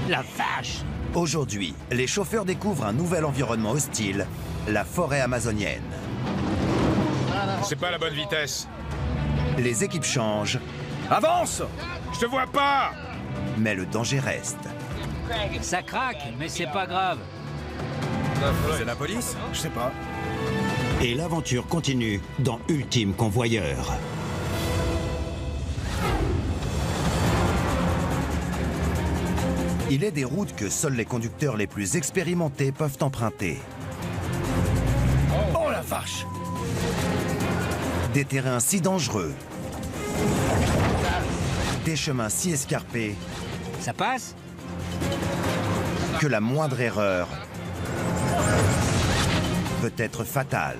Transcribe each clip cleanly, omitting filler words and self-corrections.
La vache! Aujourd'hui, les chauffeurs découvrent un nouvel environnement hostile, la forêt amazonienne. C'est pas la bonne vitesse. Les équipes changent, Avance! Je te vois pas! mais le danger reste. Ça craque, mais c'est pas grave. C'est la police? Je sais pas. Et l'aventure continue dans Ultime Convoyeur. Il est des routes que seuls les conducteurs les plus expérimentés peuvent emprunter. Oh la vache! Des terrains si dangereux, des chemins si escarpés Ça passe? que la moindre erreur peut être fatale.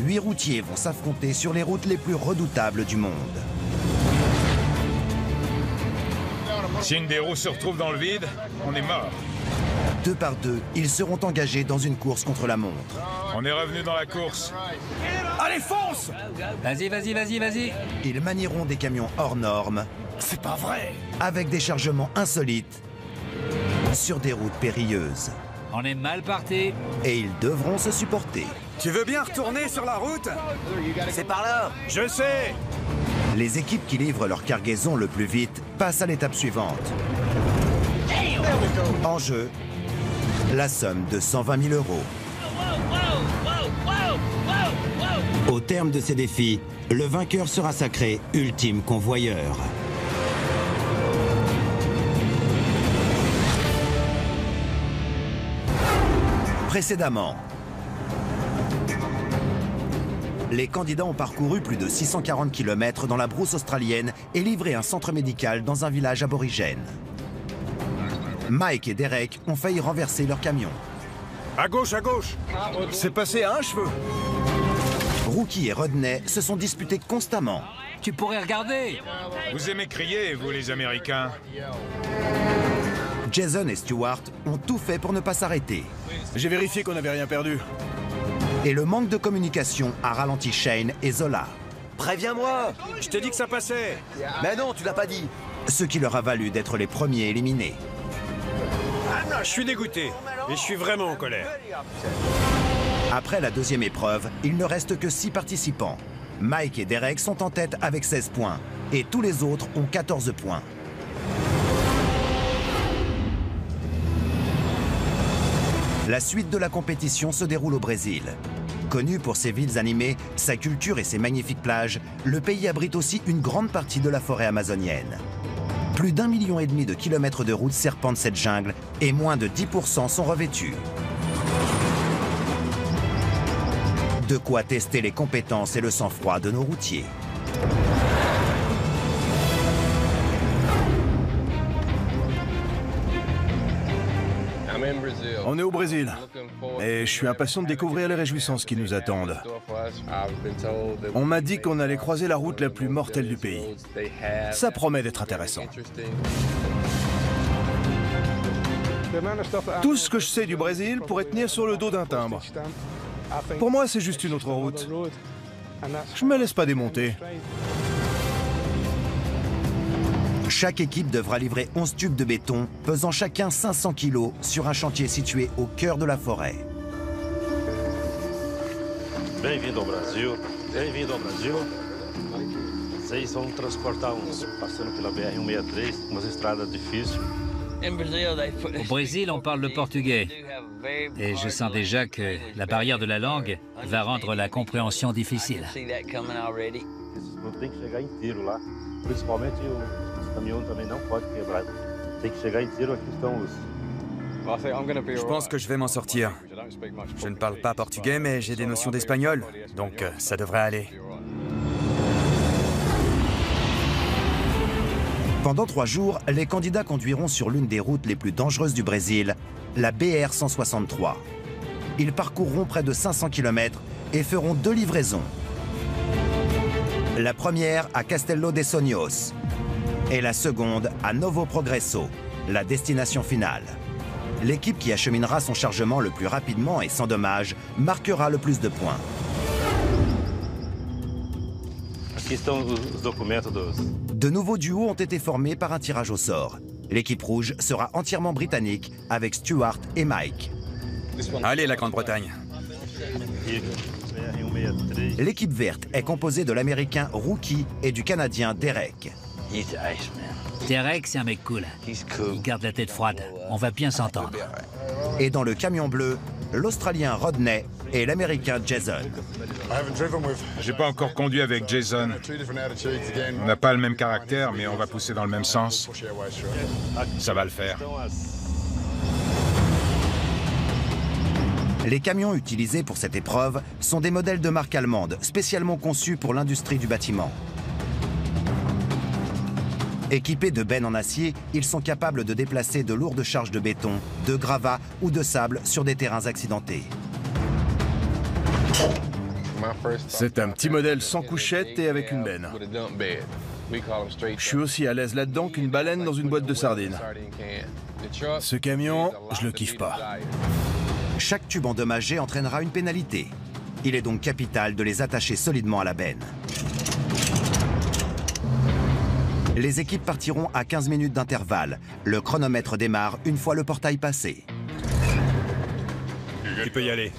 8 routiers vont s'affronter sur les routes les plus redoutables du monde. Si une des roues se retrouve dans le vide, on est mort. 2 par 2, ils seront engagés dans une course contre la montre. On est revenu dans la course. Allez, fonce! Vas-y, vas-y, vas-y, vas-y. Ils manieront des camions hors normes, C'est pas vrai! avec des chargements insolites, sur des routes périlleuses. On est mal parti. Et ils devront se supporter. Tu veux bien retourner sur la route? C'est par là! Je sais! Les équipes qui livrent leur cargaison le plus vite passent à l'étape suivante. En jeu, la somme de 120 000 €. Au terme de ces défis, le vainqueur sera sacré Ultime Convoyeur. Précédemment, les candidats ont parcouru plus de 640 km dans la brousse australienne et livré un centre médical dans un village aborigène. Mike et Derek ont failli renverser leur camion. À gauche, à gauche! C'est passé à un cheveu! Rookie et Rodney se sont disputés constamment. Tu pourrais regarder. Vous aimez crier, vous les Américains. Jason et Stewart ont tout fait pour ne pas s'arrêter. J'ai vérifié qu'on n'avait rien perdu. Et le manque de communication a ralenti Shane et Zola. Préviens-moi! Je t'ai dit que ça passait! Mais non, tu l'as pas dit! Ce qui leur a valu d'être les premiers éliminés. Je suis dégoûté. Et je suis vraiment en colère. Après la deuxième épreuve, il ne reste que 6 participants. Mike et Derek sont en tête avec 16 points. Et tous les autres ont 14 points. La suite de la compétition se déroule au Brésil. Connu pour ses villes animées, sa culture et ses magnifiques plages, le pays abrite aussi une grande partie de la forêt amazonienne. Plus d'1,5 million de kilomètres de routes serpentent cette jungle et moins de 10% sont revêtus. De quoi tester les compétences et le sang-froid de nos routiers. On est au Brésil. Et je suis impatient de découvrir les réjouissances qui nous attendent. On m'a dit qu'on allait croiser la route la plus mortelle du pays. Ça promet d'être intéressant. Tout ce que je sais du Brésil pourrait tenir sur le dos d'un timbre. Pour moi, c'est juste une autre route. Je me laisse pas démonter. Chaque équipe devra livrer 11 tubes de béton, pesant chacun 500 kg, sur un chantier situé au cœur de la forêt. Bem-vindo ao Brasil, bem-vindo ao Brasil. Vocês vão transportar uns, passando pela BR-163, umas estradas difíceis. Au Brésil, on parle le portugais. Et je sens déjà que la barrière de la langue va rendre la compréhension difficile. Não tem que chegar inteiro lá, principalmente os caminhões também não pode quebrar. Tem que chegar inteiro, aqui estão os... Je pense que je vais m'en sortir. Je ne parle pas portugais, mais j'ai des notions d'espagnol, donc ça devrait aller. Pendant 3 jours, les candidats conduiront sur l'une des routes les plus dangereuses du Brésil, la BR-163. Ils parcourront près de 500 km et feront 2 livraisons. La première à Castelo de Sonhos et la seconde à Novo Progresso, la destination finale. L'équipe qui acheminera son chargement le plus rapidement et sans dommage marquera le plus de points. Aqui estão os documentos dos... De nouveaux duos ont été formés par un tirage au sort. L'équipe rouge sera entièrement britannique avec Stuart et Mike. Allez, la Grande-Bretagne. L'équipe verte est composée de l'Américain Rookie et du Canadien Derek. Derek, c'est un mec cool. Il garde la tête froide. On va bien s'entendre. Et dans le camion bleu, l'Australien Rodney et l'Américain Jason. J'ai pas encore conduit avec Jason. On n'a pas le même caractère, mais on va pousser dans le même sens. Ça va le faire. Les camions utilisés pour cette épreuve sont des modèles de marque allemande, spécialement conçus pour l'industrie du bâtiment. Équipés de bennes en acier, ils sont capables de déplacer de lourdes charges de béton, de gravats ou de sable sur des terrains accidentés. C'est un petit modèle sans couchette et avec une benne. Je suis aussi à l'aise là-dedans qu'une baleine dans une boîte de sardines. Ce camion, je le kiffe pas. Chaque tube endommagé entraînera une pénalité. Il est donc capital de les attacher solidement à la benne. Les équipes partiront à 15 minutes d'intervalle. Le chronomètre démarre une fois le portail passé. Tu peux y aller.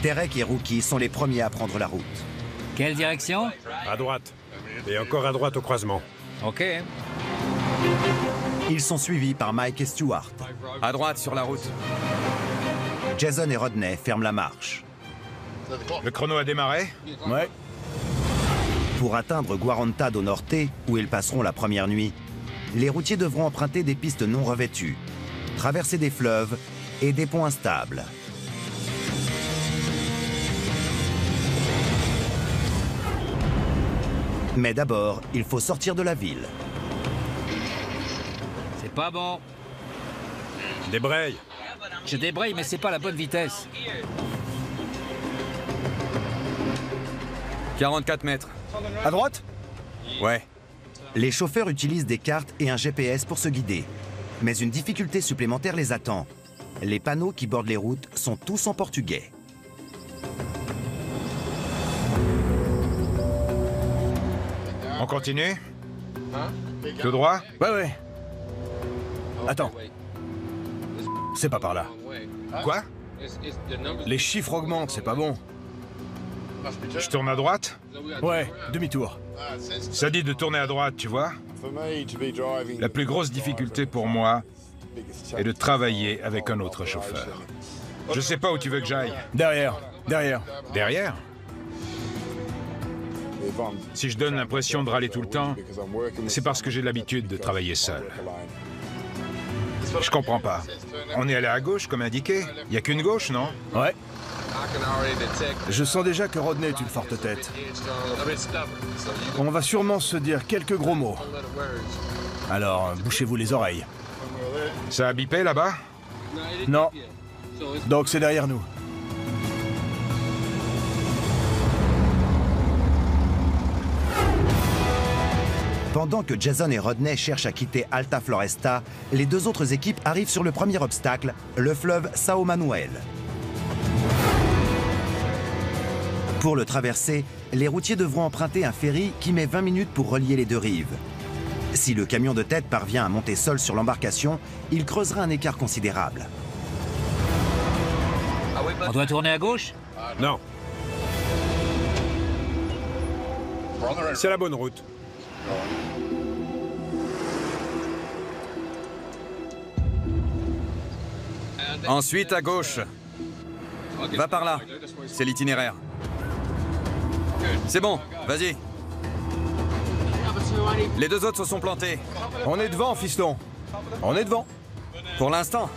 Derek et Rookie sont les premiers à prendre la route. Quelle direction? À droite. Et encore à droite au croisement. OK. Ils sont suivis par Mike et Stuart. À droite, sur la route. Jason et Rodney ferment la marche. Le chrono a démarré? Ouais. Pour atteindre Guaranta do Norte, où ils passeront la première nuit, les routiers devront emprunter des pistes non revêtues, traverser des fleuves et des ponts instables. Mais d'abord, il faut sortir de la ville. C'est pas bon. Débraye. Je débraye, mais c'est pas la bonne vitesse. 44 mètres. À droite? Ouais. Les chauffeurs utilisent des cartes et un GPS pour se guider. Mais une difficulté supplémentaire les attend. Les panneaux qui bordent les routes sont tous en portugais. On continue? Tout droit? Ouais. Attends. C'est pas par là. Quoi? Les chiffres augmentent, c'est pas bon. Je tourne à droite? Ouais, demi-tour. Ça dit de tourner à droite, tu vois? La plus grosse difficulté pour moi est de travailler avec un autre chauffeur. Je sais pas où tu veux que j'aille. Derrière. Derrière? Si je donne l'impression de râler tout le temps, c'est parce que j'ai l'habitude de travailler seul. Je comprends pas. On est allé à gauche comme indiqué. Il n'y a qu'une gauche, non? Ouais. Je sens déjà que Rodney est une forte tête. On va sûrement se dire quelques gros mots. Alors, bouchez-vous les oreilles. Ça a bipé là-bas? Non. Donc c'est derrière nous. Pendant que Jason et Rodney cherchent à quitter Alta Floresta, les deux autres équipes arrivent sur le premier obstacle, le fleuve São Manuel. Pour le traverser, les routiers devront emprunter un ferry qui met 20 minutes pour relier les deux rives. Si le camion de tête parvient à monter seul sur l'embarcation, il creusera un écart considérable. On doit tourner à gauche? Non. C'est la bonne route. Ensuite, à gauche. Va par là. C'est l'itinéraire. C'est bon, vas-y. Les deux autres se sont plantés. On est devant, fiston. On est devant. Pour l'instant.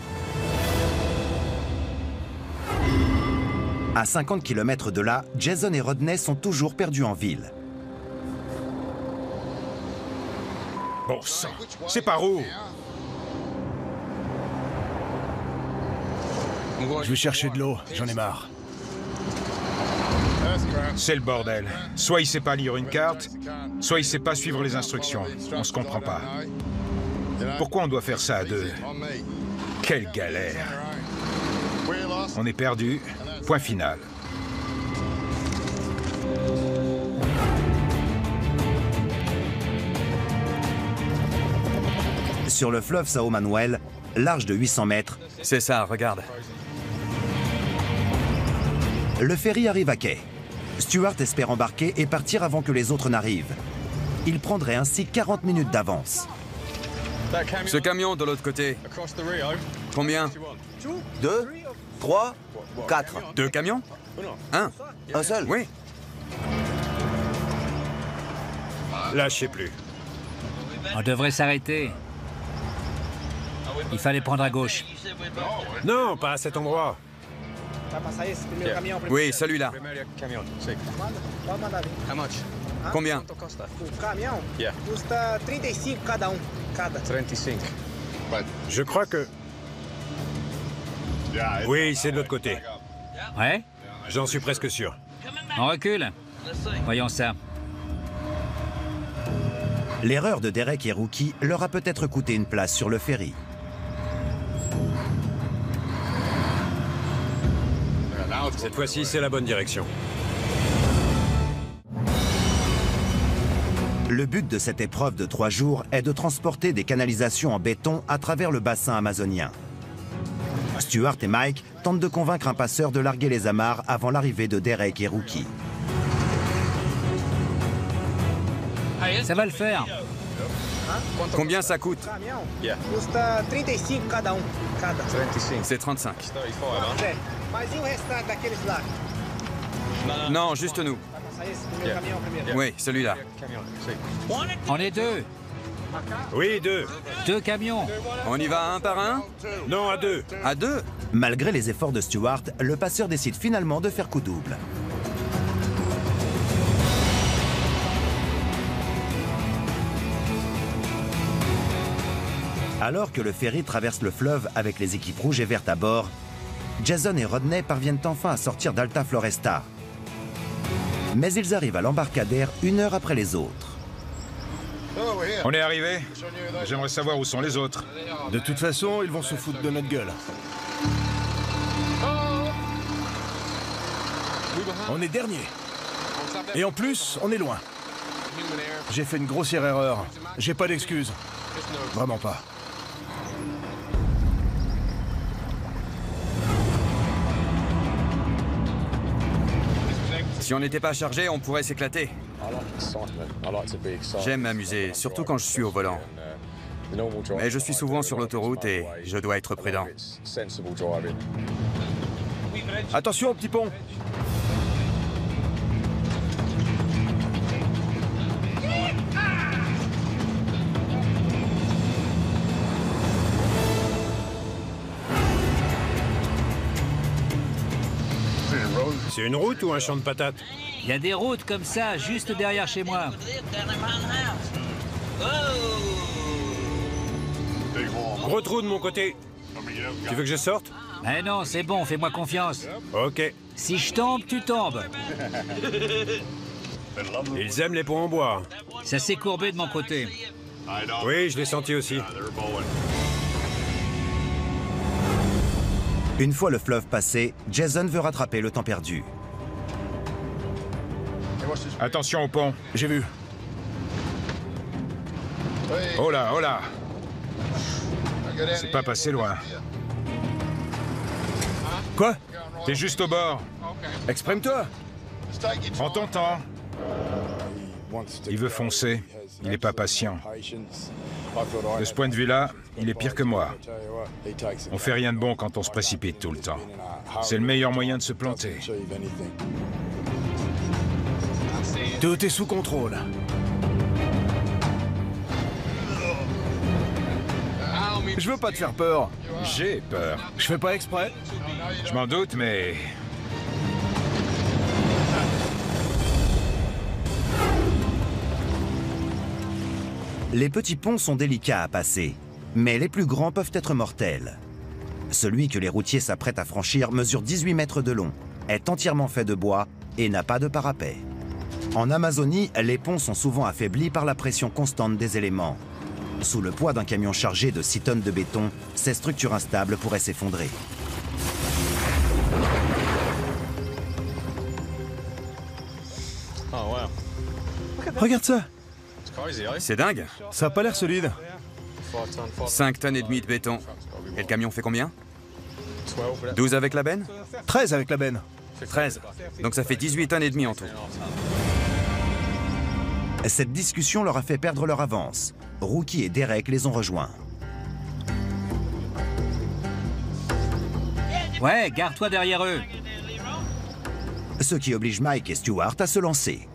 À 50 km de là, Jason et Rodney sont toujours perdus en ville. Bon sang, c'est par où? Je vais chercher de l'eau, j'en ai marre. C'est le bordel. Soit il sait pas lire une carte, soit il sait pas suivre les instructions. On se comprend pas. Pourquoi on doit faire ça à deux? Quelle galère. On est perdu. Point final. Sur le fleuve Sao Manuel, large de 800 mètres, C'est ça, regarde. le ferry arrive à quai. Stuart espère embarquer et partir avant que les autres n'arrivent. Il prendrait ainsi 40 minutes d'avance. Ce camion de l'autre côté, combien? 2, 3, 4. 2 camions? Un seul? Oui. Là, je sais plus. On devrait s'arrêter. Il fallait prendre à gauche. Non, pas à cet endroit. Oui, celui-là. Combien? Je crois que... Oui, c'est de l'autre côté. Ouais? J'en suis presque sûr. On recule. Voyons ça. L'erreur de Derek et Rookie leur a peut-être coûté une place sur le ferry. Cette fois-ci, c'est la bonne direction. Le but de cette épreuve de 3 jours est de transporter des canalisations en béton à travers le bassin amazonien. Stuart et Mike tentent de convaincre un passeur de larguer les amarres avant l'arrivée de Derek et Rookie. Ça va le faire. Combien ça coûte? C'est 35. Non, juste nous. Oui, celui-là. On est 2. Oui, 2. 2 camions. On y va un par un? Non, à 2. À 2? Malgré les efforts de Stuart, le passeur décide finalement de faire coup double. Alors que le ferry traverse le fleuve avec les équipes rouges et vertes à bord, Jason et Rodney parviennent enfin à sortir d'Alta Floresta. Mais ils arrivent à l'embarcadère 1 heure après les autres. On est arrivé. J'aimerais savoir où sont les autres. De toute façon, ils vont se foutre de notre gueule. On est dernier. Et en plus, on est loin. J'ai fait une grossière erreur. J'ai pas d'excuses. Vraiment pas. Si on n'était pas chargé, on pourrait s'éclater. J'aime m'amuser, surtout quand je suis au volant. Mais je suis souvent sur l'autoroute et je dois être prudent. Attention au petit pont. C'est une route ou un champ de patates? Il y a des routes comme ça, juste derrière chez moi. Gros trou de mon côté. Tu veux que je sorte? Mais non, c'est bon, fais-moi confiance. Ok. Si je tombe, tu tombes. Ils aiment les ponts en bois. Ça s'est courbé de mon côté. Oui, je l'ai senti aussi. Une fois le fleuve passé, Jason veut rattraper le temps perdu. Attention au pont. J'ai vu. Oh là, oh là. C'est pas passé loin. Quoi? T'es juste au bord. Exprime-toi. Prends ton temps. Il veut foncer. Il n'est pas patient. De ce point de vue-là, il est pire que moi. On fait rien de bon quand on se précipite tout le temps. C'est le meilleur moyen de se planter. Tout est sous contrôle. Je veux pas te faire peur. J'ai peur. Je fais pas exprès. Je m'en doute, mais... Les petits ponts sont délicats à passer, mais les plus grands peuvent être mortels. Celui que les routiers s'apprêtent à franchir mesure 18 mètres de long, est entièrement fait de bois et n'a pas de parapet. En Amazonie, les ponts sont souvent affaiblis par la pression constante des éléments. Sous le poids d'un camion chargé de 6 tonnes de béton, ces structures instables pourraient s'effondrer. Regarde ça. C'est dingue. Ça a pas l'air solide. 5 tonnes et demie de béton. Et le camion fait combien? 12 avec la benne? 13 avec la benne. 13. Donc ça fait 18 tonnes et demie en tout. Cette discussion leur a fait perdre leur avance. Rookie et Derek les ont rejoints. Ouais, garde-toi derrière eux. Ce qui oblige Mike et Stewart à se lancer.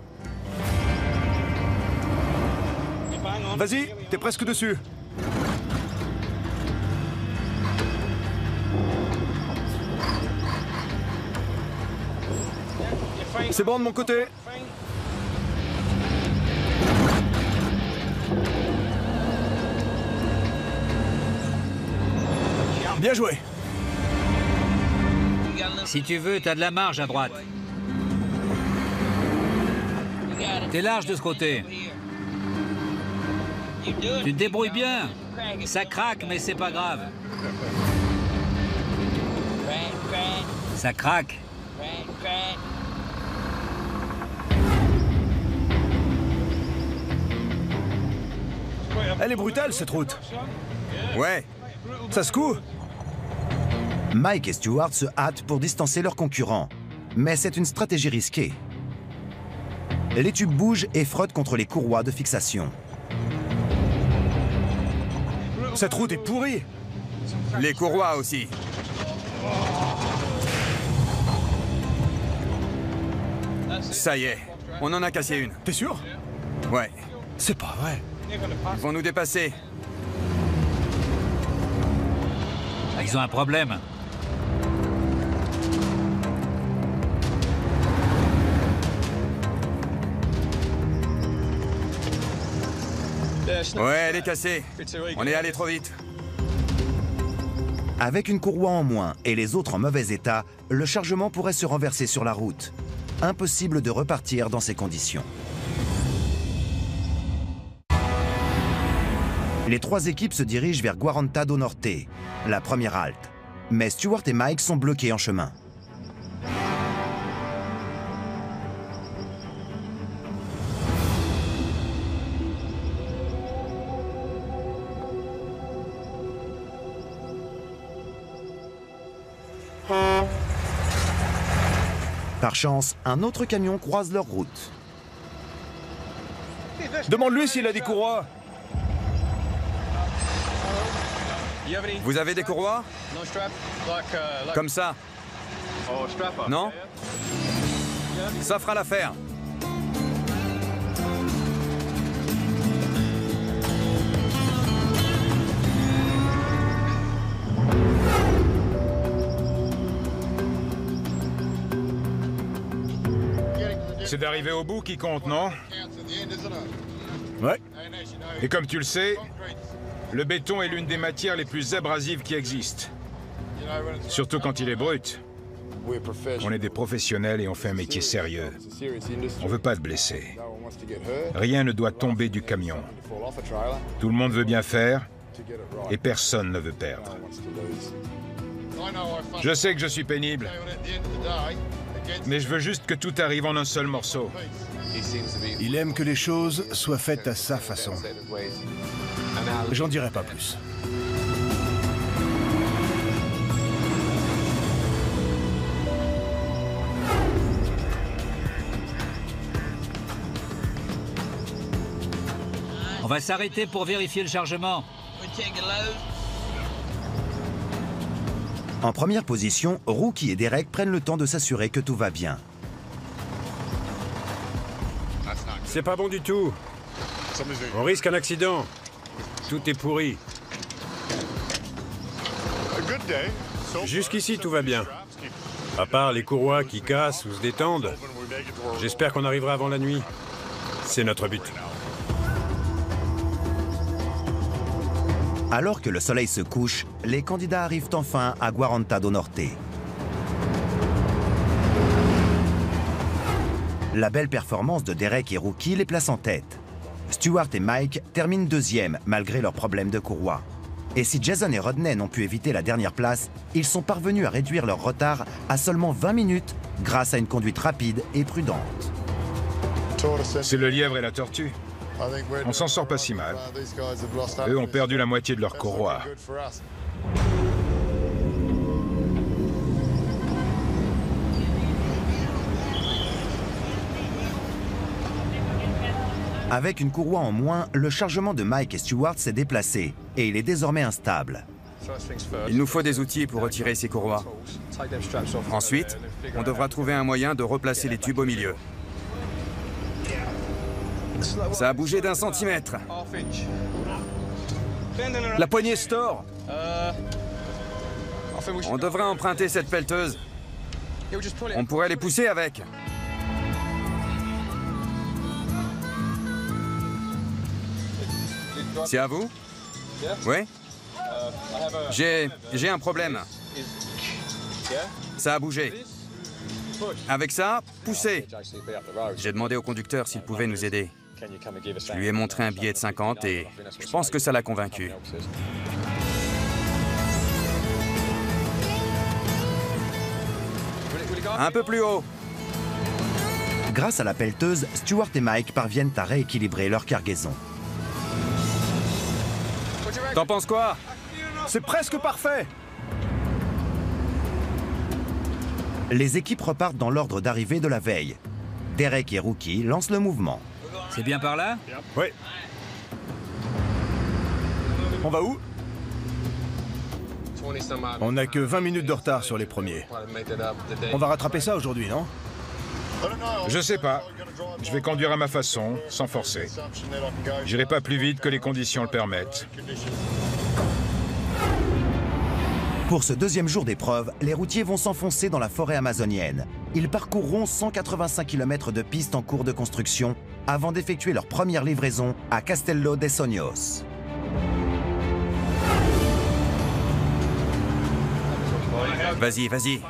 Vas-y, t'es presque dessus. C'est bon de mon côté. Bien joué. Si tu veux, t'as de la marge à droite. T'es large de ce côté. Tu te débrouilles bien. Ça craque, mais c'est pas grave. Ça craque. Elle est brutale, cette route. Ouais. Ça secoue. Mike et Stewart se hâtent pour distancer leurs concurrents. Mais c'est une stratégie risquée. Les tubes bougent et frottent contre les courroies de fixation. Cette route est pourrie. Les courroies aussi. Ça y est, on en a cassé une. T'es sûr? Ouais. C'est pas vrai. Ils vont nous dépasser. Ils ont un problème. Ouais, elle est cassée. On est allé trop vite. Avec une courroie en moins et les autres en mauvais état, le chargement pourrait se renverser sur la route. Impossible de repartir dans ces conditions. Les trois équipes se dirigent vers Guaranta do Norte, la première halte. Mais Stewart et Mike sont bloqués en chemin. Par chance, un autre camion croise leur route. Demande-lui s'il a des courroies. Vous avez des courroies? Comme ça? Non? Ça fera l'affaire. C'est d'arriver au bout qui compte, non? Ouais. Et comme tu le sais, le béton est l'une des matières les plus abrasives qui existent. Surtout quand il est brut. On est des professionnels et on fait un métier sérieux. On ne veut pas te blesser. Rien ne doit tomber du camion. Tout le monde veut bien faire et personne ne veut perdre. Je sais que je suis pénible, mais je veux juste que tout arrive en un seul morceau. Il aime que les choses soient faites à sa façon. J'en dirai pas plus. On va s'arrêter pour vérifier le chargement. En première position, Rookie et Derek prennent le temps de s'assurer que tout va bien. C'est pas bon du tout. On risque un accident. Tout est pourri. Jusqu'ici, tout va bien. À part les courroies qui cassent ou se détendent. J'espère qu'on arrivera avant la nuit. C'est notre but. Alors que le soleil se couche, les candidats arrivent enfin à Guaranta do Norte. La belle performance de Derek et Rookie les place en tête. Stewart et Mike terminent deuxième malgré leurs problèmes de courroie. Et si Jason et Rodney n'ont pu éviter la dernière place, ils sont parvenus à réduire leur retard à seulement 20 minutes grâce à une conduite rapide et prudente. C'est le lièvre et la tortue. On s'en sort pas si mal. Eux ont perdu la moitié de leur courroie. Avec une courroie en moins, le chargement de Mike et Stuart s'est déplacé et il est désormais instable. Il nous faut des outils pour retirer ces courroies. Ensuite, on devra trouver un moyen de replacer les tubes au milieu. Ça a bougé d'1 centimètre. La poignée se tord. On devrait emprunter cette pelleteuse. On pourrait les pousser avec. C'est à vous? Oui? J'ai un problème. Ça a bougé. Avec ça, poussez. J'ai demandé au conducteur s'il pouvait nous aider. Je lui ai montré un billet de 50 et je pense que ça l'a convaincu. Un peu plus haut. Grâce à la pelleteuse, Stuart et Mike parviennent à rééquilibrer leur cargaison. T'en penses quoi? C'est presque parfait. Les équipes repartent dans l'ordre d'arrivée de la veille. Derek et Rookie lancent le mouvement. C'est bien par là? Oui. On va où? On n'a que 20 minutes de retard sur les premiers. On va rattraper ça aujourd'hui, non? Je sais pas. Je vais conduire à ma façon, sans forcer. J'irai pas plus vite que les conditions le permettent. Pour ce deuxième jour d'épreuve, les routiers vont s'enfoncer dans la forêt amazonienne. Ils parcourront 185 km de pistes en cours de construction avant d'effectuer leur première livraison à Castello de Sonhos. Vas-y, vas-y.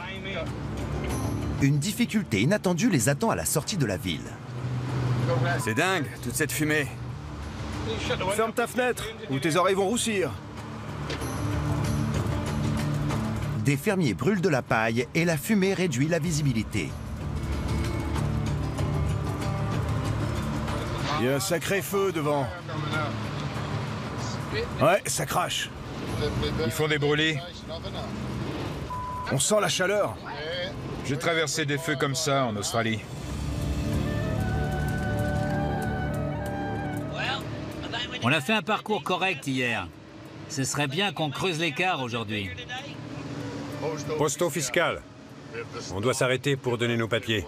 Une difficulté inattendue les attend à la sortie de la ville. C'est dingue, toute cette fumée. Ferme ta fenêtre, ou tes oreilles vont roussir. Des fermiers brûlent de la paille et la fumée réduit la visibilité. Il y a un sacré feu devant. Ouais, ça crache. Ils font des brûlis. On sent la chaleur. J'ai traversé des feux comme ça en Australie. On a fait un parcours correct hier. Ce serait bien qu'on creuse l'écart aujourd'hui. Posto fiscal. On doit s'arrêter pour donner nos papiers.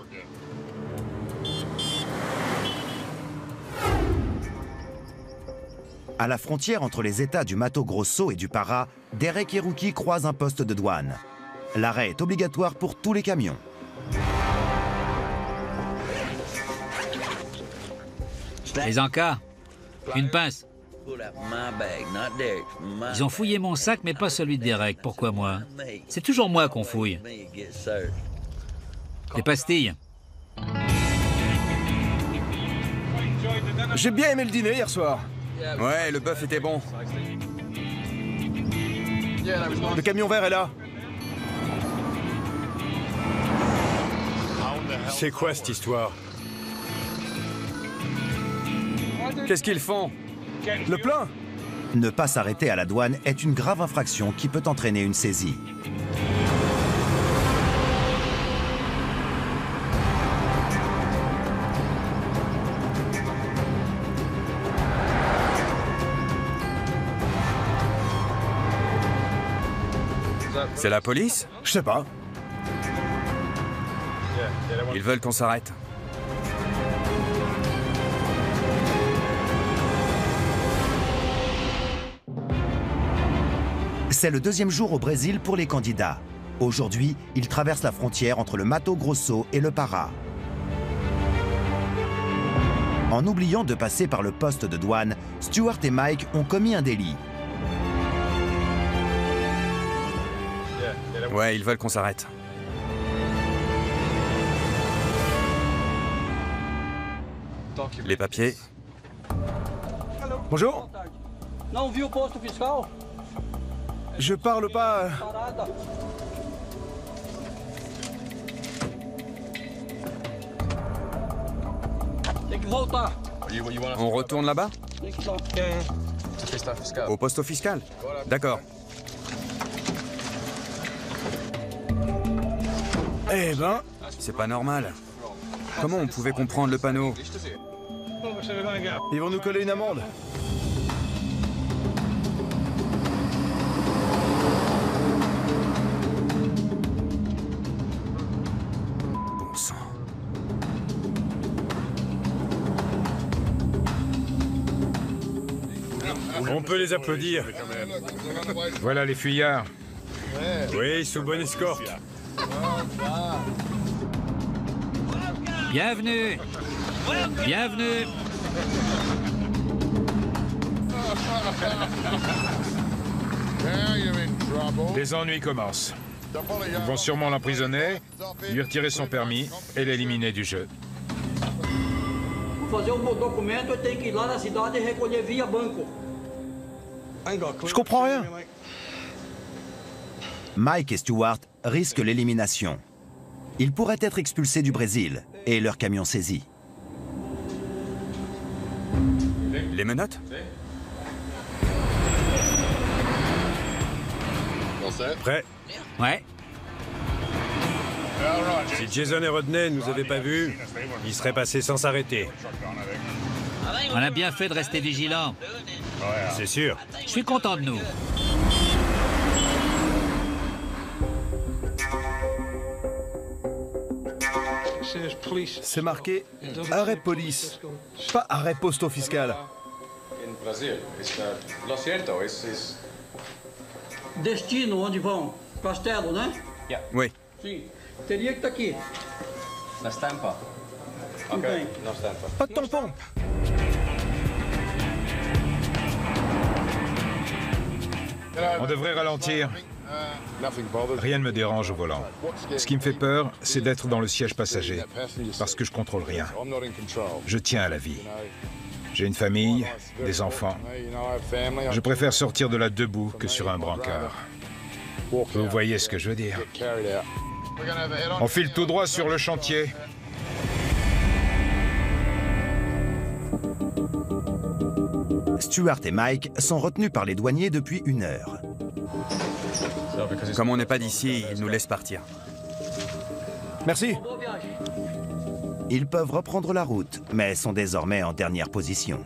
À la frontière entre les États du Mato Grosso et du Pará, Derek et Rookie croisent un poste de douane. L'arrêt est obligatoire pour tous les camions. Les encas, une pince. Ils ont fouillé mon sac, mais pas celui de Derek. Pourquoi moi? C'est toujours moi qu'on fouille. Des pastilles. J'ai bien aimé le dîner hier soir. Ouais, le bœuf était bon. Le camion vert est là. C'est quoi cette histoire? Qu'est-ce qu'ils font? Le plein. Ne pas s'arrêter à la douane est une grave infraction qui peut entraîner une saisie. C'est la police? Je sais pas. Ils veulent qu'on s'arrête. C'est le deuxième jour au Brésil pour les candidats. Aujourd'hui, ils traversent la frontière entre le Mato Grosso et le Pará. En oubliant de passer par le poste de douane, Stuart et Mike ont commis un délit. Ouais, ils veulent qu'on s'arrête. Les papiers. Bonjour. Não viu o posto fiscal? Je parle pas. Parada. Tem que voltar. On retourne là-bas? Au poste fiscal? D'accord. Eh ben... C'est pas normal. Comment on pouvait comprendre le panneau? Ils vont nous coller une amende. Bon sang. On peut les applaudir. Voilà les fuyards. Oui, sous bonne escorte. Bienvenue. Bienvenue. Les ennuis commencent. Ils vont sûrement l'emprisonner, lui retirer son permis et l'éliminer du jeu. Pour fazer o documento, eu tenho que ir lá na cidade e recolher via banco. Je comprends rien. Mike et Stuart risquent l'élimination. Ils pourraient être expulsés du Brésil et leur camion saisi. Les menottes? Prêt? Ouais. Si Jason et Rodney ne nous avaient pas vus, ils seraient passés sans s'arrêter. On a bien fait de rester vigilants. C'est sûr. Je suis content de nous. C'est marqué arrêt police, pas arrêt posto fiscal. Destino, onde vão? Castelo, né? Oui. Sim. Teria que estar aqui. Na stampa. Não tem. Na stampa. Pas de tampon. On devrait ralentir. Rien ne me dérange au volant. Ce qui me fait peur, c'est d'être dans le siège passager, parce que je contrôle rien. Je tiens à la vie. J'ai une famille, des enfants. Je préfère sortir de là debout que sur un brancard. Vous voyez ce que je veux dire. On file tout droit sur le chantier. Stuart et Mike sont retenus par les douaniers depuis 1 heure. Comme on n'est pas d'ici, ils nous laissent partir. Merci. Ils peuvent reprendre la route, mais sont désormais en dernière position.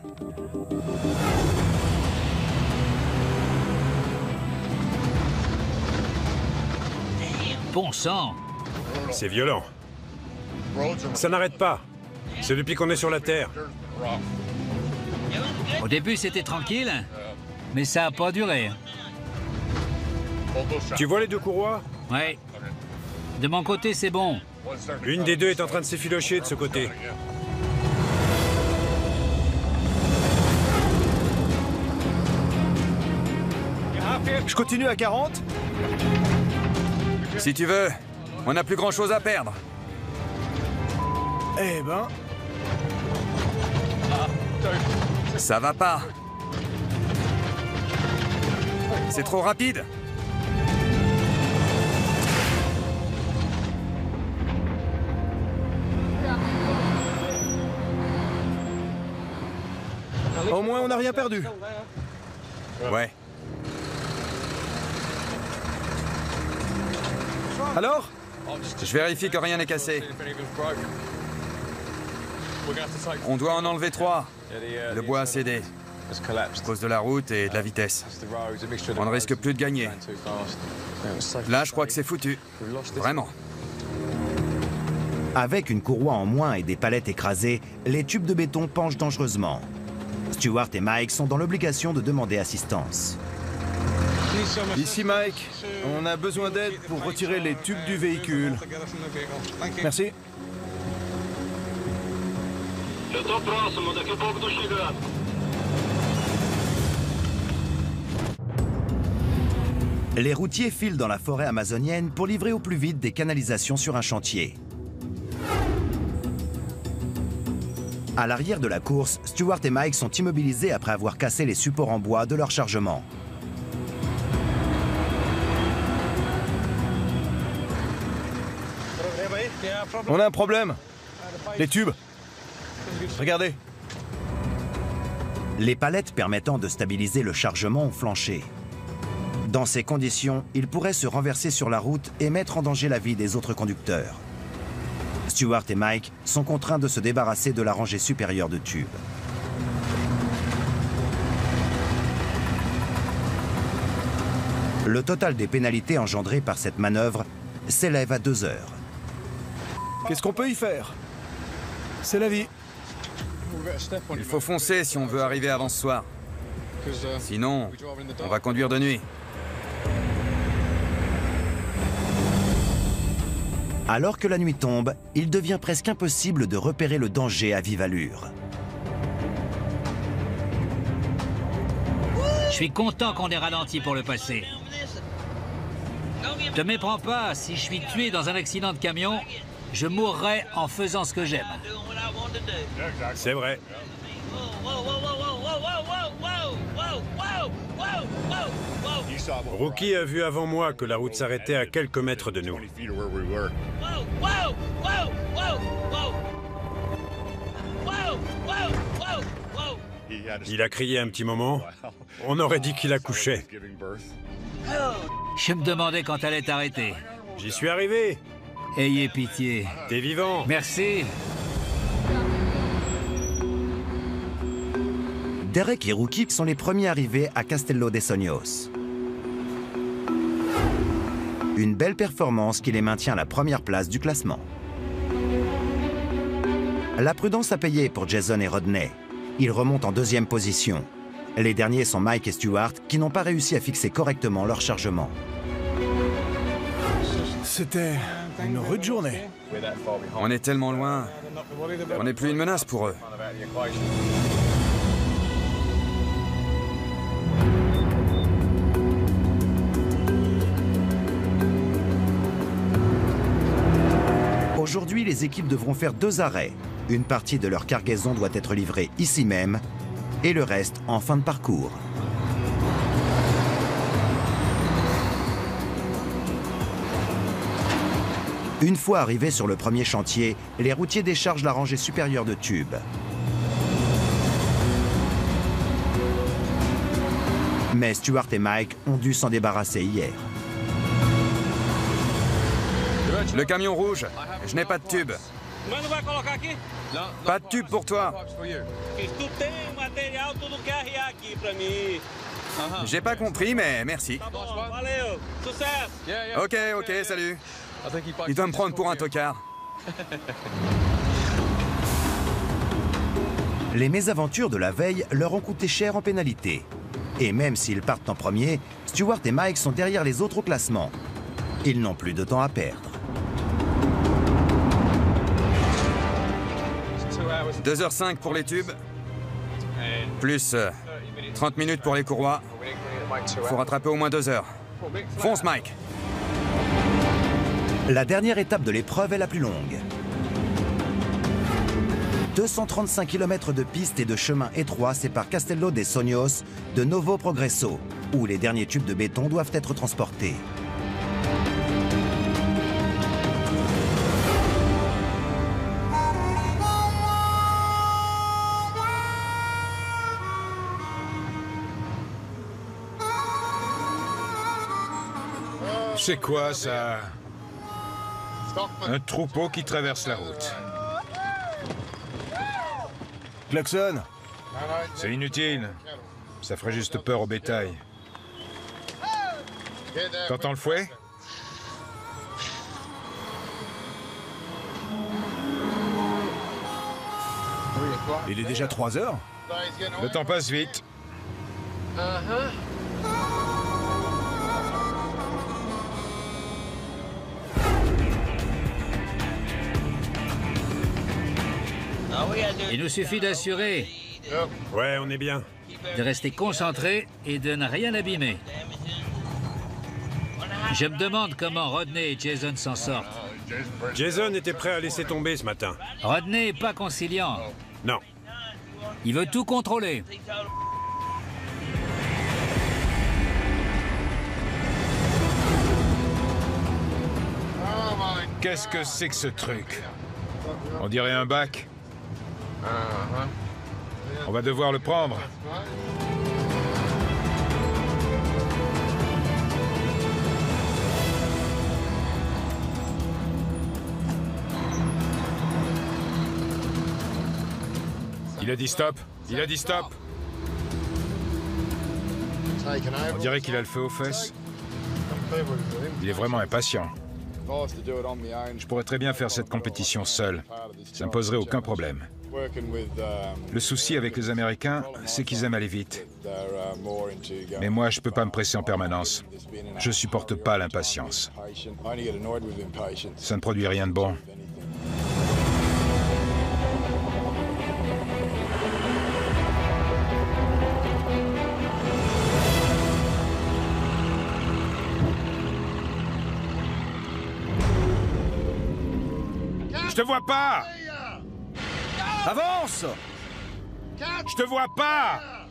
Bon sang. C'est violent. Ça n'arrête pas. C'est depuis qu'on est sur la Terre. Au début, c'était tranquille, mais ça n'a pas duré. Tu vois les deux courroies? Ouais. De mon côté, c'est bon. Une des deux est en train de s'effilocher de ce côté. Je continue à 40. Si tu veux, on n'a plus grand-chose à perdre. Eh ben... Ça va pas. C'est trop rapide. Au moins, on n'a rien perdu. Ouais. Alors? Je vérifie que rien n'est cassé. On doit en enlever 3. Le bois a cédé. À cause de la route et de la vitesse. On ne risque plus de gagner. Là, je crois que c'est foutu. Vraiment. Avec une courroie en moins et des palettes écrasées, les tubes de béton penchent dangereusement. Stuart et Mike sont dans l'obligation de demander assistance. Ici Mike, on a besoin d'aide pour retirer les tubes du véhicule. Merci. Les routiers filent dans la forêt amazonienne pour livrer au plus vite des canalisations sur un chantier. À l'arrière de la course, Stuart et Mike sont immobilisés après avoir cassé les supports en bois de leur chargement. On a un problème. Les tubes. Regardez. Les palettes permettant de stabiliser le chargement ont flanché. Dans ces conditions, il pourrait se renverser sur la route et mettre en danger la vie des autres conducteurs. Stuart et Mike sont contraints de se débarrasser de la rangée supérieure de tubes. Le total des pénalités engendrées par cette manœuvre s'élève à 2 heures. Qu'est-ce qu'on peut y faire? C'est la vie. Il faut foncer si on veut arriver avant ce soir. Sinon, on va conduire de nuit. Alors que la nuit tombe, il devient presque impossible de repérer le danger à vive allure. Je suis content qu'on ait ralenti pour le passer. Ne te méprends pas, si je suis tué dans un accident de camion, je mourrai en faisant ce que j'aime. C'est vrai. Rookie a vu avant moi que la route s'arrêtait à quelques mètres de nous. Il a crié un petit moment. On aurait dit qu'il accouchait. Je me demandais quand elle est arrêtée. J'y suis arrivé. Ayez pitié. T'es vivant. Merci. Derek et Rookie sont les premiers arrivés à Castello dei Sognos. Une belle performance qui les maintient à la première place du classement. La prudence a payé pour Jason et Rodney. Ils remontent en 2e position. Les derniers sont Mike et Stuart qui n'ont pas réussi à fixer correctement leur chargement. C'était une rude journée. On est tellement loin. On n'est plus une menace pour eux. Aujourd'hui, les équipes devront faire 2 arrêts. Une partie de leur cargaison doit être livrée ici même et le reste en fin de parcours. Une fois arrivés sur le premier chantier, les routiers déchargent la rangée supérieure de tubes. Mais Stuart et Mike ont dû s'en débarrasser hier. Le camion rouge, je n'ai pas de tube. Pas de tube pour toi. J'ai pas compris, mais merci. Ok, salut. Il doit me prendre pour un tocard. Les mésaventures de la veille leur ont coûté cher en pénalité. Et même s'ils partent en premier, Stuart et Mike sont derrière les autres au classement. Ils n'ont plus de temps à perdre. 2h05 pour les tubes, plus 30 minutes pour les courroies. Faut rattraper au moins 2 heures. Fonce, Mike. La dernière étape de l'épreuve est la plus longue. 235 km de pistes et de chemins étroits séparent Castello dei Sognos de Novo Progresso, où les derniers tubes de béton doivent être transportés. C'est quoi, ça? Un troupeau qui traverse la route. Klaxon. C'est inutile. Ça ferait juste peur au bétail. T'entends le fouet? Il est déjà 3 heures. Le temps passe vite. Il nous suffit d'assurer, Ouais, on est bien. de rester concentré et de ne rien abîmer. Je me demande comment Rodney et Jason s'en sortent. Jason était prêt à laisser tomber ce matin. Rodney n'est pas conciliant. Non. Il veut tout contrôler. Qu'est-ce que c'est que ce truc? On dirait un bac. On va devoir le prendre. Il a dit stop. Il a dit stop. On dirait qu'il a le feu aux fesses. Il est vraiment impatient. Je pourrais très bien faire cette compétition seul. Ça ne me poserait aucun problème. Le souci avec les Américains, c'est qu'ils aiment aller vite. Mais moi, je ne peux pas me presser en permanence. Je ne supporte pas l'impatience. Ça ne produit rien de bon. Je te vois pas! Avance! Je te vois pas!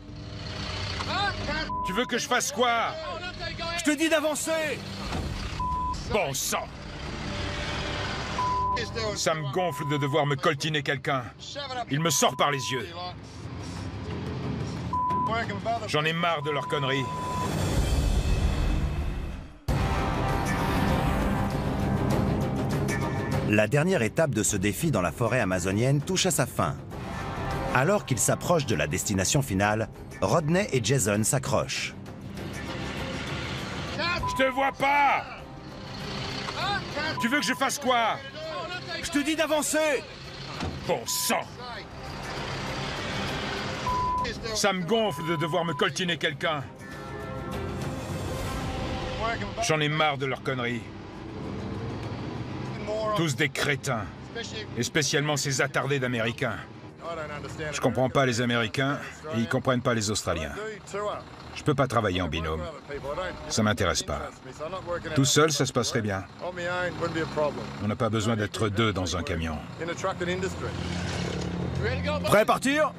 Tu veux que je fasse quoi? Je te dis d'avancer! Bon sang! Ça me gonfle de devoir me coltiner quelqu'un. Il me sort par les yeux. J'en ai marre de leurs conneries. La dernière étape de ce défi dans la forêt amazonienne touche à sa fin. Alors qu'ils s'approchent de la destination finale, Rodney et Jason s'accrochent. Je te vois pas! Tu veux que je fasse quoi? Je te dis d'avancer! Bon sang! Ça me gonfle de devoir me coltiner quelqu'un. J'en ai marre de leurs conneries. Tous des crétins. Et spécialement ces attardés d'Américains. Je comprends pas les Américains et ils comprennent pas les Australiens. Je peux pas travailler en binôme. Ça m'intéresse pas. Tout seul, ça se passerait bien. On n'a pas besoin d'être deux dans un camion. Prêt à partir?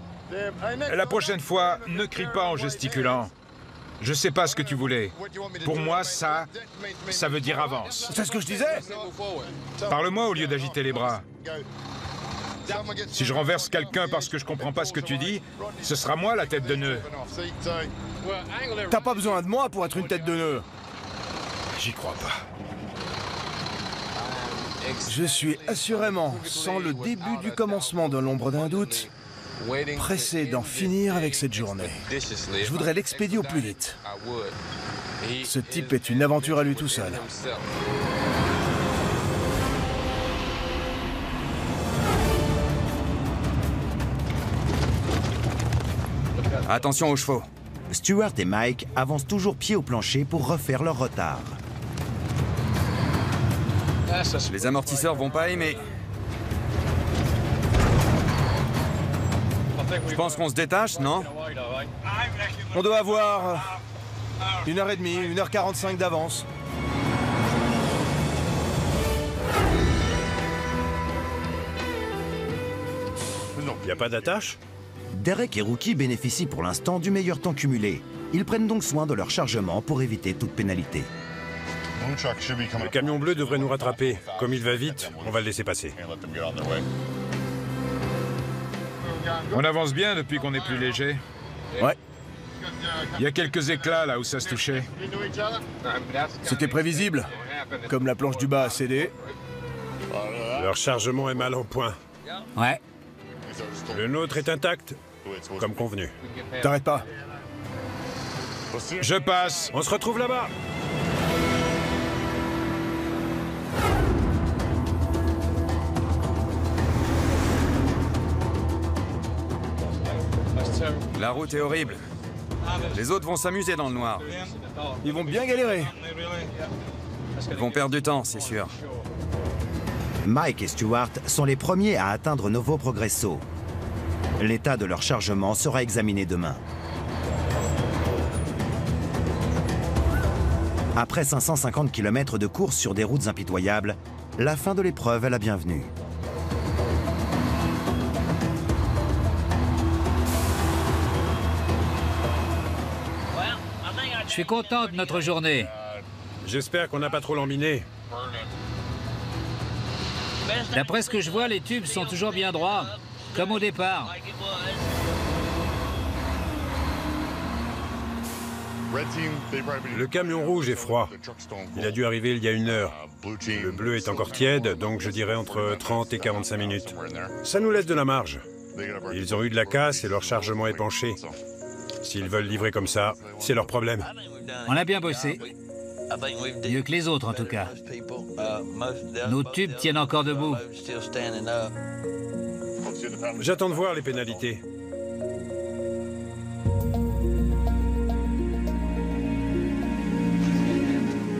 La prochaine fois, ne crie pas en gesticulant. Je sais pas ce que tu voulais. Pour moi, ça veut dire avance. C'est ce que je disais. Parle-moi au lieu d'agiter les bras. Si je renverse quelqu'un parce que je comprends pas ce que tu dis, ce sera moi la tête de nœud. T'as pas besoin de moi pour être une tête de nœud. J'y crois pas. Je suis assurément, sans le début du commencement de l'ombre d'un doute, pressé d'en finir avec cette journée. Je voudrais l'expédier au plus vite. Ce type est une aventure à lui tout seul. Attention aux chevaux. Stuart et Mike avancent toujours pied au plancher pour refaire leur retard. Les amortisseurs vont pas aimer. Je pense qu'on se détache, non? On doit avoir 1h30, 1h45 d'avance. Y a pas d'attache? Derek et Rookie bénéficient pour l'instant du meilleur temps cumulé. Ils prennent donc soin de leur chargement pour éviter toute pénalité. Le camion bleu devrait nous rattraper. Comme il va vite, on va le laisser passer. On avance bien depuis qu'on est plus léger. Ouais. Il y a quelques éclats là où ça se touchait. C'était prévisible. Comme la planche du bas a cédé. Leur chargement est mal en point. Ouais. Le nôtre est intact, comme convenu. T'arrêtes pas. Je passe. On se retrouve là-bas. La route est horrible. Les autres vont s'amuser dans le noir. Ils vont bien galérer. Ils vont perdre du temps, c'est sûr. Mike et Stuart sont les premiers à atteindre Novo Progresso. L'état de leur chargement sera examiné demain. Après 550 km de course sur des routes impitoyables, la fin de l'épreuve est la bienvenue. Je suis content de notre journée. J'espère qu'on n'a pas trop lambiné. D'après ce que je vois, les tubes sont toujours bien droits, comme au départ. Le camion rouge est froid. Il a dû arriver il y a 1 heure. Le bleu est encore tiède, donc je dirais entre 30 et 45 minutes. Ça nous laisse de la marge. Ils ont eu de la casse et leur chargement est penché. S'ils veulent livrer comme ça, c'est leur problème. On a bien bossé. Mieux que les autres, en tout cas. Nos tubes tiennent encore debout. J'attends de voir les pénalités.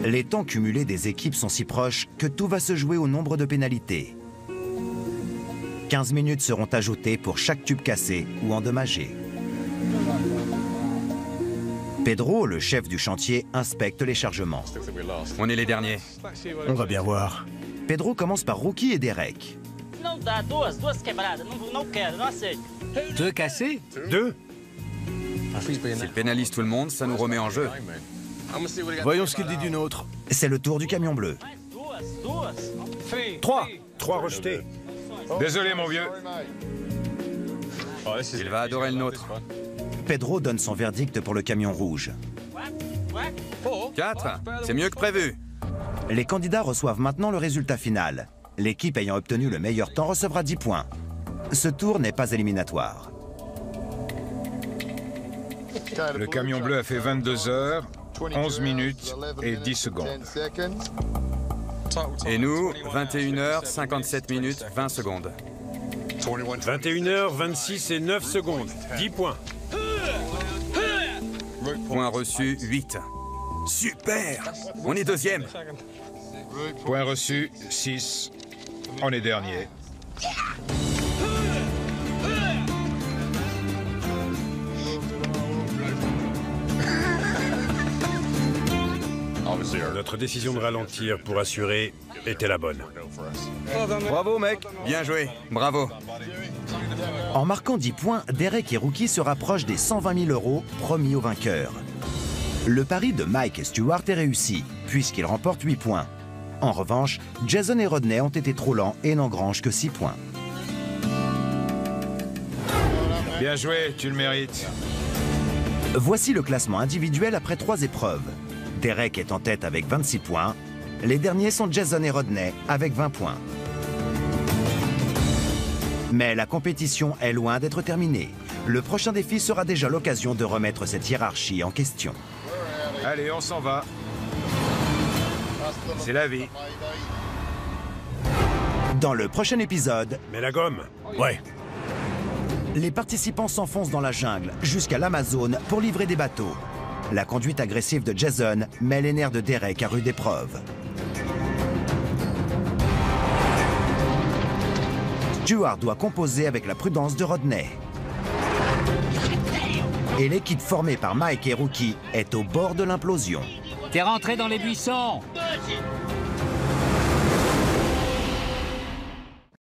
Les temps cumulés des équipes sont si proches que tout va se jouer au nombre de pénalités. 15 minutes seront ajoutées pour chaque tube cassé ou endommagé. Pedro, le chef du chantier, inspecte les chargements. On est les derniers. On va bien voir. Pedro commence par Rookie et Derek. 2 cassés? 2? S'il pénalise tout le monde, ça nous remet en jeu. Voyons ce qu'il dit d'une autre. C'est le tour du camion bleu. 3 rejetés. Désolé, mon vieux. Il va adorer le nôtre. Pedro donne son verdict pour le camion rouge. 4, c'est mieux que prévu. Les candidats reçoivent maintenant le résultat final. L'équipe ayant obtenu le meilleur temps recevra 10 points. Ce tour n'est pas éliminatoire. Le camion bleu a fait 22 heures, 11 minutes et 10 secondes. Et nous, 21h, 57 minutes, 20 secondes. 21h, 26 et 9 secondes. 10 points. Point reçu, 8. Super! On est deuxième. Point reçu, 6. On est dernier. Notre décision de ralentir pour assurer était la bonne. Bravo, mec. Bien joué. Bravo. En marquant 10 points, Derek et Rookie se rapprochent des 120 000 € promis aux vainqueurs. Le pari de Mike et Stuart est réussi, puisqu'ils remportent 8 points. En revanche, Jason et Rodney ont été trop lents et n'engrangent que 6 points. Bien joué, tu le mérites. Voici le classement individuel après 3 épreuves. Derek est en tête avec 26 points. Les derniers sont Jason et Rodney avec 20 points. Mais la compétition est loin d'être terminée. Le prochain défi sera déjà l'occasion de remettre cette hiérarchie en question. Allez, on s'en va. C'est la vie. Dans le prochain épisode... Mais la gomme? Ouais. Les participants s'enfoncent dans la jungle jusqu'à l'Amazone pour livrer des bateaux. La conduite agressive de Jason met les nerfs de Derek à rude épreuve. Stuart doit composer avec la prudence de Rodney. Et l'équipe formée par Mike et Rookie est au bord de l'implosion. T'es rentré dans les buissons!